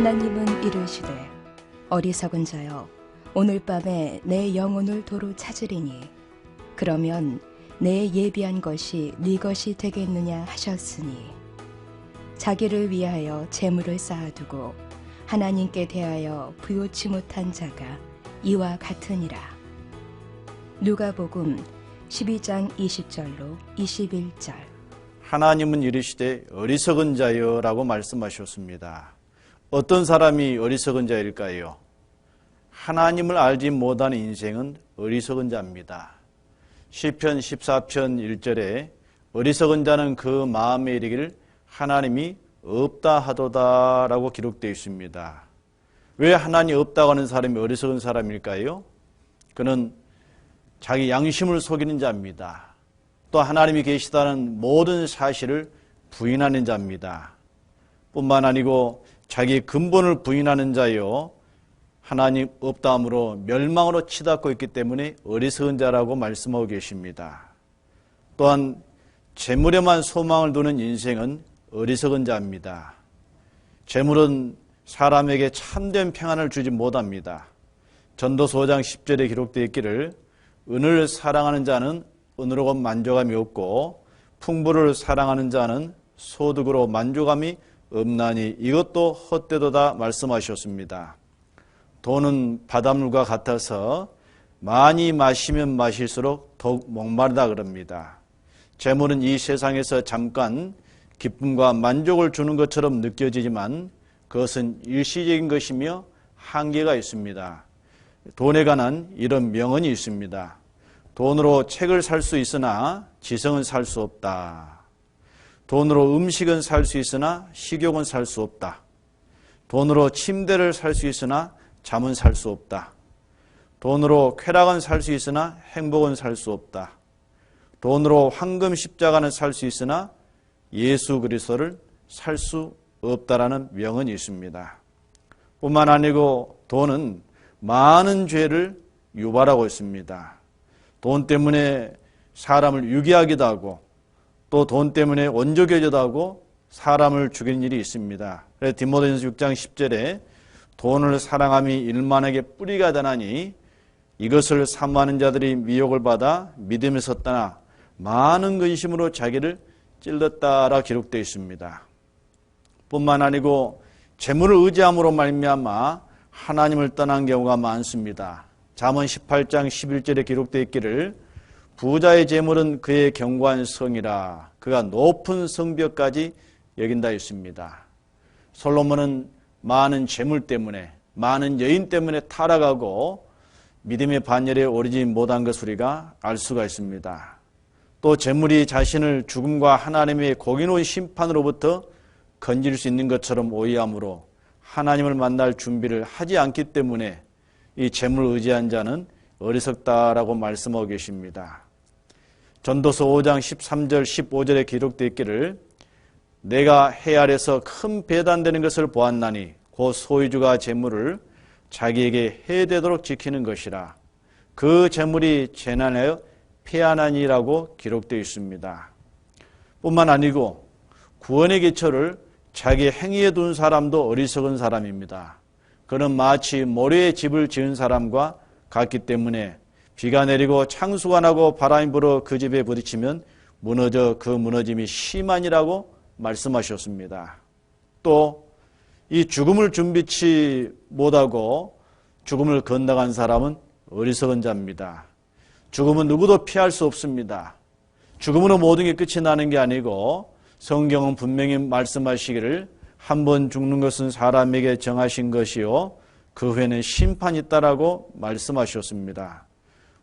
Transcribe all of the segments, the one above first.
하나님은 이르시되 어리석은 자여 오늘 밤에 내 영혼을 도로 찾으리니 그러면 내 예비한 것이 네 것이 되겠느냐 하셨으니 자기를 위하여 재물을 쌓아두고 하나님께 대하여 부요치 못한 자가 이와 같으니라. 누가복음 12장 20절로 21절. 하나님은 이르시되 어리석은 자여라고 말씀하셨습니다. 어떤 사람이 어리석은 자일까요? 하나님을 알지 못하는 인생은 어리석은 자입니다. 시편 14편 1절에 어리석은 자는 그 마음에 이르기를 하나님이 없다 하도다 라고 기록되어 있습니다. 왜 하나님이 없다고 하는 사람이 어리석은 사람일까요? 그는 자기 양심을 속이는 자입니다. 또 하나님이 계시다는 모든 사실을 부인하는 자입니다. 뿐만 아니고 자기 근본을 부인하는 자요, 하나님 없다함으로 멸망으로 치닫고 있기 때문에 어리석은 자라고 말씀하고 계십니다. 또한 재물에만 소망을 두는 인생은 어리석은 자입니다. 재물은 사람에게 참된 평안을 주지 못합니다. 전도서 5장 10절에 기록되어 있기를 은을 사랑하는 자는 은으로 만족함이 없고 풍부를 사랑하는 자는 소득으로 만족함이 없나니 이것도 헛되도다 말씀하셨습니다. 돈은 바닷물과 같아서 많이 마시면 마실수록 더욱 목마르다 그럽니다. 재물은 이 세상에서 잠깐 기쁨과 만족을 주는 것처럼 느껴지지만 그것은 일시적인 것이며 한계가 있습니다. 돈에 관한 이런 명언이 있습니다. 돈으로 책을 살 수 있으나 지성은 살 수 없다. 돈으로 음식은 살 수 있으나 식욕은 살 수 없다. 돈으로 침대를 살 수 있으나 잠은 살 수 없다. 돈으로 쾌락은 살 수 있으나 행복은 살 수 없다. 돈으로 황금 십자가는 살 수 있으나 예수 그리스도를 살 수 없다라는 명언이 있습니다. 뿐만 아니고 돈은 많은 죄를 유발하고 있습니다. 돈 때문에 사람을 유기하기도 하고 또 돈 때문에 원조교제도 하고 사람을 죽이는 일이 있습니다. 그래서 디모데전서 6장 10절에 돈을 사랑함이 일만에게 뿌리가 되나니 이것을 사모하는 자들이 미혹을 받아 믿음에서 떠나 많은 근심으로 자기를 찔렀다라 기록되어 있습니다. 뿐만 아니고 재물을 의지함으로 말미암아 하나님을 떠난 경우가 많습니다. 잠언 18장 11절에 기록되어 있기를 부자의 재물은 그의 견고한 성이라 그가 높은 성벽까지 여긴다 했습니다. 솔로몬은 많은 재물 때문에 많은 여인 때문에 타락하고 믿음의 반열에 오르지 못한 것을 우리가 알 수가 있습니다. 또 재물이 자신을 죽음과 하나님의 공의로운 심판으로부터 건질 수 있는 것처럼 오해함으로 하나님을 만날 준비를 하지 않기 때문에 이 재물을 의지한 자는 어리석다라고 말씀하고 계십니다. 전도서 5장 13절 15절에 기록되어 있기를 내가 해 아래서 큰 배단되는 것을 보았나니 곧 소유주가 재물을 자기에게 해되도록 지키는 것이라 그 재물이 재난하여 패하나니라고 기록되어 있습니다. 뿐만 아니고 구원의 기초를 자기 행위에 둔 사람도 어리석은 사람입니다. 그는 마치 모래의 집을 지은 사람과 같기 때문에 비가 내리고 창수가 나고 바람이 불어 그 집에 부딪히면 무너져 그 무너짐이 심하니라고 말씀하셨습니다. 또 이 죽음을 준비치 못하고 죽음을 건너간 사람은 어리석은 자입니다. 죽음은 누구도 피할 수 없습니다. 죽음으로 모든 게 끝이 나는 게 아니고 성경은 분명히 말씀하시기를 한 번 죽는 것은 사람에게 정하신 것이요 그 후에는 심판이 있다라고 말씀하셨습니다.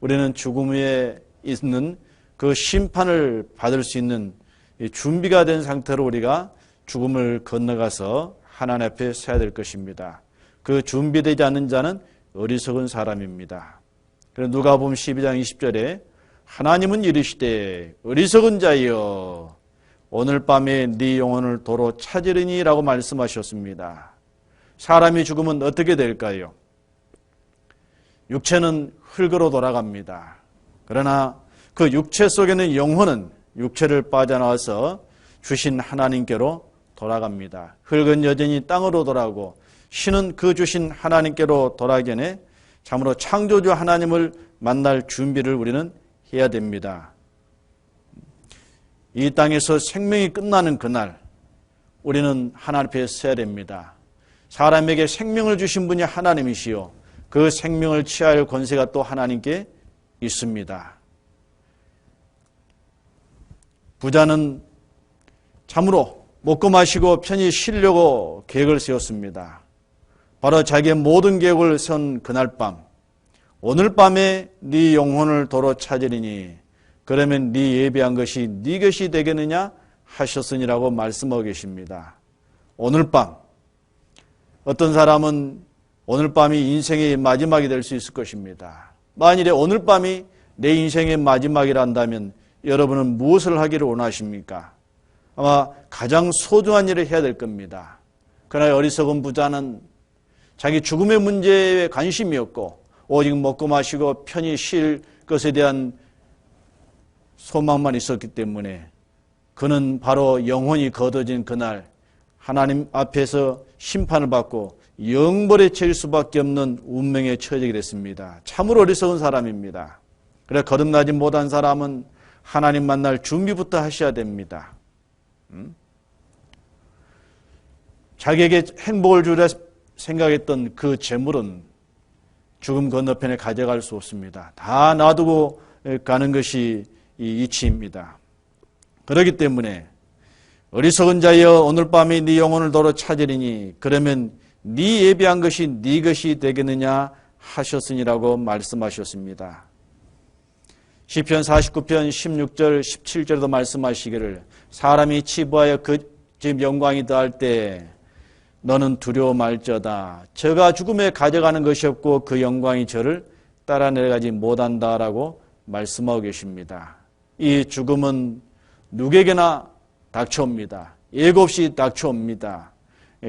우리는 죽음 후에 있는 그 심판을 받을 수 있는 준비가 된 상태로 우리가 죽음을 건너가서 하나님 앞에 서야 될 것입니다. 그 준비되지 않는 자는 어리석은 사람입니다. 그래서 누가복음 12장 20절에 하나님은 이르시되 어리석은 자여 오늘 밤에 네 영혼을 도로 찾으리니 라고 말씀하셨습니다. 사람이 죽으면 어떻게 될까요? 육체는 흙으로 돌아갑니다. 그러나 그 육체 속에는 영혼은 육체를 빠져나와서 주신 하나님께로 돌아갑니다. 흙은 여전히 땅으로 돌아가고 신은 그 주신 하나님께로 돌아가기에 참으로 창조주 하나님을 만날 준비를 우리는 해야 됩니다. 이 땅에서 생명이 끝나는 그날 우리는 하나님 앞에 서야 됩니다. 사람에게 생명을 주신 분이 하나님이시요 그 생명을 취할 권세가 또 하나님께 있습니다. 부자는 참으로 먹고 마시고 편히 쉬려고 계획을 세웠습니다. 바로 자기의 모든 계획을 세운 그날 밤, 오늘 밤에 네 영혼을 도로 찾으리니 그러면 네 예비한 것이 네 것이 되겠느냐 하셨으니라고 말씀하고 계십니다. 오늘 밤, 어떤 사람은 오늘 밤이 인생의 마지막이 될 수 있을 것입니다. 만일에 오늘 밤이 내 인생의 마지막이라 한다면 여러분은 무엇을 하기를 원하십니까? 아마 가장 소중한 일을 해야 될 겁니다. 그러나 어리석은 부자는 자기 죽음의 문제에 관심이 없고 오직 먹고 마시고 편히 쉴 것에 대한 소망만 있었기 때문에 그는 바로 영혼이 거둬진 그날 하나님 앞에서 심판을 받고 영벌에 처할 수밖에 없는 운명에 처해지게 됐습니다. 참으로 어리석은 사람입니다. 그래 거듭나지 못한 사람은 하나님 만날 준비부터 하셔야 됩니다. 자기에게 행복을 주려 생각했던 그 재물은 죽음 건너편에 가져갈 수 없습니다. 다 놔두고 가는 것이 이 이치입니다. 그렇기 때문에 어리석은 자여 오늘 밤에 네 영혼을 도로 찾으리니 그러면 네 예비한 것이 네 것이 되겠느냐 하셨으니라고 말씀하셨습니다. 시편 49편 16절 17절도 말씀하시기를 사람이 치부하여 그 집 영광이 더할 때 너는 두려워 말저다. 저가 죽음에 가져가는 것이 없고 그 영광이 저를 따라 내려가지 못한다라고 말씀하고 계십니다. 이 죽음은 누구에게나 닥쳐옵니다. 예고 없이 닥쳐옵니다.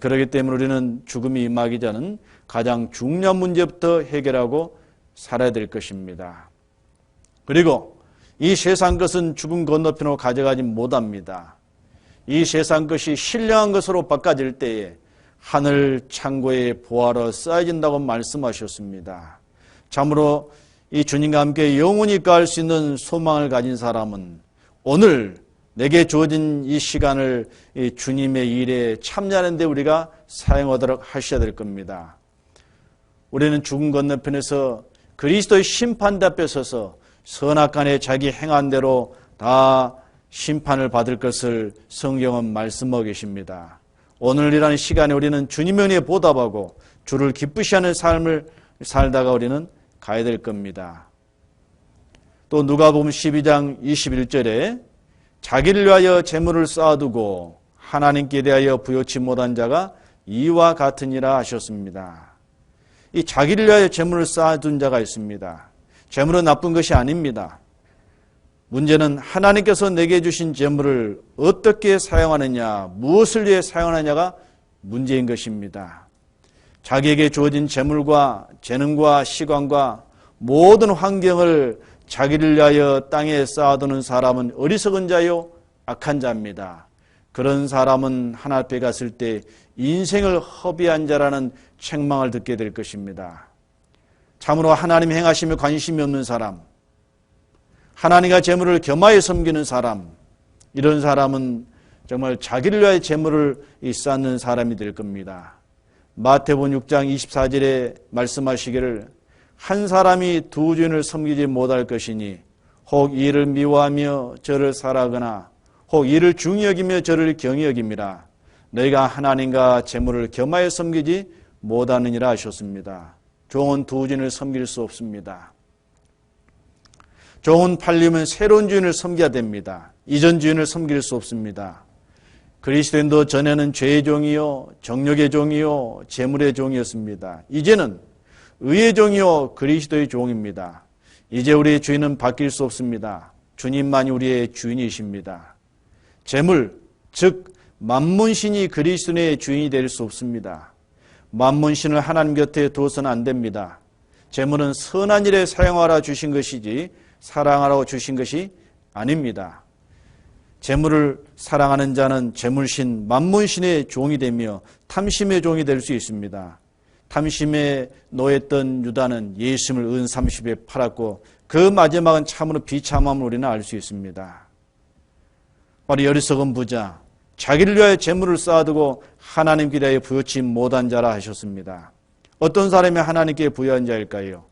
그렇기 때문에 우리는 죽음이 임하기 전은 가장 중요한 문제부터 해결하고 살아야 될 것입니다. 그리고 이 세상 것은 죽음 건너편으로 가져가지 못합니다. 이 세상 것이 신령한 것으로 바꿔질 때에 하늘 창고에 보화로 쌓여진다고 말씀하셨습니다. 참으로 이 주님과 함께 영원히 갈 수 있는 소망을 가진 사람은 오늘 내게 주어진 이 시간을 이 주님의 일에 참여하는 데 우리가 사용하도록 하셔야 될 겁니다. 우리는 죽음 건너편에서 그리스도의 심판대 앞에 서서 선악간에 자기 행한 대로 다 심판을 받을 것을 성경은 말씀하고 계십니다. 오늘이라는 시간에 우리는 주님의 은혜에 보답하고 주를 기쁘시 하는 삶을 살다가 우리는 가야 될 겁니다. 또 누가복음 12장 21절에 자기를 위하여 재물을 쌓아두고 하나님께 대하여 부요치 못한 자가 이와 같으니라 하셨습니다. 이 자기를 위하여 재물을 쌓아둔 자가 있습니다. 재물은 나쁜 것이 아닙니다. 문제는 하나님께서 내게 주신 재물을 어떻게 사용하느냐, 무엇을 위해 사용하느냐가 문제인 것입니다. 자기에게 주어진 재물과 재능과 시간과 모든 환경을 자기를 위하여 땅에 쌓아두는 사람은 어리석은 자요 악한 자입니다. 그런 사람은 하나님 앞에 갔을 때 인생을 허비한 자라는 책망을 듣게 될 것입니다. 참으로 하나님 행하심에 관심이 없는 사람, 하나님과 재물을 겸하여 섬기는 사람, 이런 사람은 정말 자기를 위하여 재물을 쌓는 사람이 될 겁니다. 마태복음 6장 24절에 말씀하시기를 한 사람이 두 주인을 섬기지 못할 것이니 혹 이를 미워하며 저를 사랑하거나 혹 이를 중히 여기며 저를 경히 여김이라. 너희가 하나님과 재물을 겸하여 섬기지 못하느니라 하셨습니다. 종은 두 주인을 섬길 수 없습니다. 종은 팔리면 새로운 주인을 섬겨야 됩니다. 이전 주인을 섬길 수 없습니다. 그리스도인도 전에는 죄의 종이요, 정욕의 종이요, 재물의 종이었습니다. 이제는 의의 종이요, 그리스도의 종입니다. 이제 우리의 주인은 바뀔 수 없습니다. 주님만이 우리의 주인이십니다. 재물, 즉 만문신이 그리스도의 주인이 될 수 없습니다. 만문신을 하나님 곁에 두어서는 안 됩니다. 재물은 선한 일에 사용하라 주신 것이지 사랑하라고 주신 것이 아닙니다. 재물을 사랑하는 자는 재물신 만문신의 종이 되며 탐심의 종이 될 수 있습니다. 탐심에 노했던 유다는 예수님을 은 30에 팔았고 그 마지막은 참으로 비참함을 우리는 알 수 있습니다. 바로 어리석은 부자, 자기를 위하여 재물을 쌓아두고 하나님께 대하여 부여치 못한 자라 하셨습니다. 어떤 사람이 하나님께 부여한 자일까요?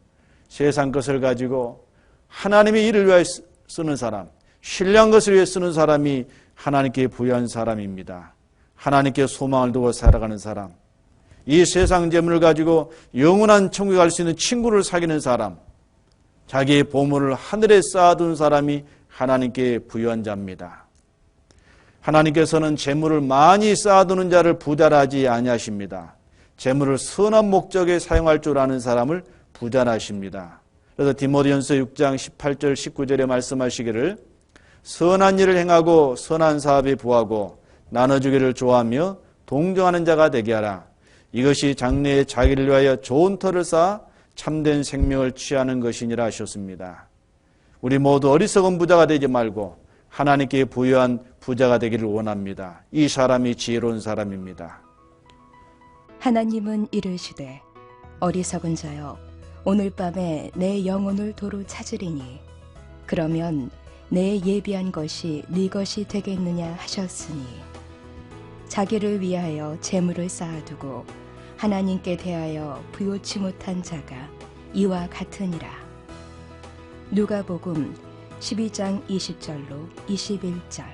세상 것을 가지고 하나님의 일을 위하여 쓰는 사람, 신령한 것을 위해 쓰는 사람이 하나님께 부여한 사람입니다. 하나님께 소망을 두고 살아가는 사람, 이 세상 재물을 가지고 영원한 천국에 갈 수 있는 친구를 사귀는 사람, 자기의 보물을 하늘에 쌓아둔 사람이 하나님께 부여한 자입니다. 하나님께서는 재물을 많이 쌓아두는 자를 부자라지 아니하십니다. 재물을 선한 목적에 사용할 줄 아는 사람을 부자라십니다. 그래서 디모데전서 6장 18절 19절에 말씀하시기를 선한 일을 행하고 선한 사업에 부하고 나눠주기를 좋아하며 동정하는 자가 되게 하라. 이것이 장래에 자기를 위하여 좋은 터를 쌓아 참된 생명을 취하는 것이니라 하셨습니다. 우리 모두 어리석은 부자가 되지 말고 하나님께 부여한 부자가 되기를 원합니다. 이 사람이 지혜로운 사람입니다. 하나님은 이르시되 어리석은 자여 오늘 밤에 내 영혼을 도로 찾으리니 그러면 내 예비한 것이 네 것이 되겠느냐 하셨으니 자기를 위하여 재물을 쌓아두고 하나님께 대하여 부요치 못한 자가 이와 같으니라. 누가복음 12장 20절로 21절.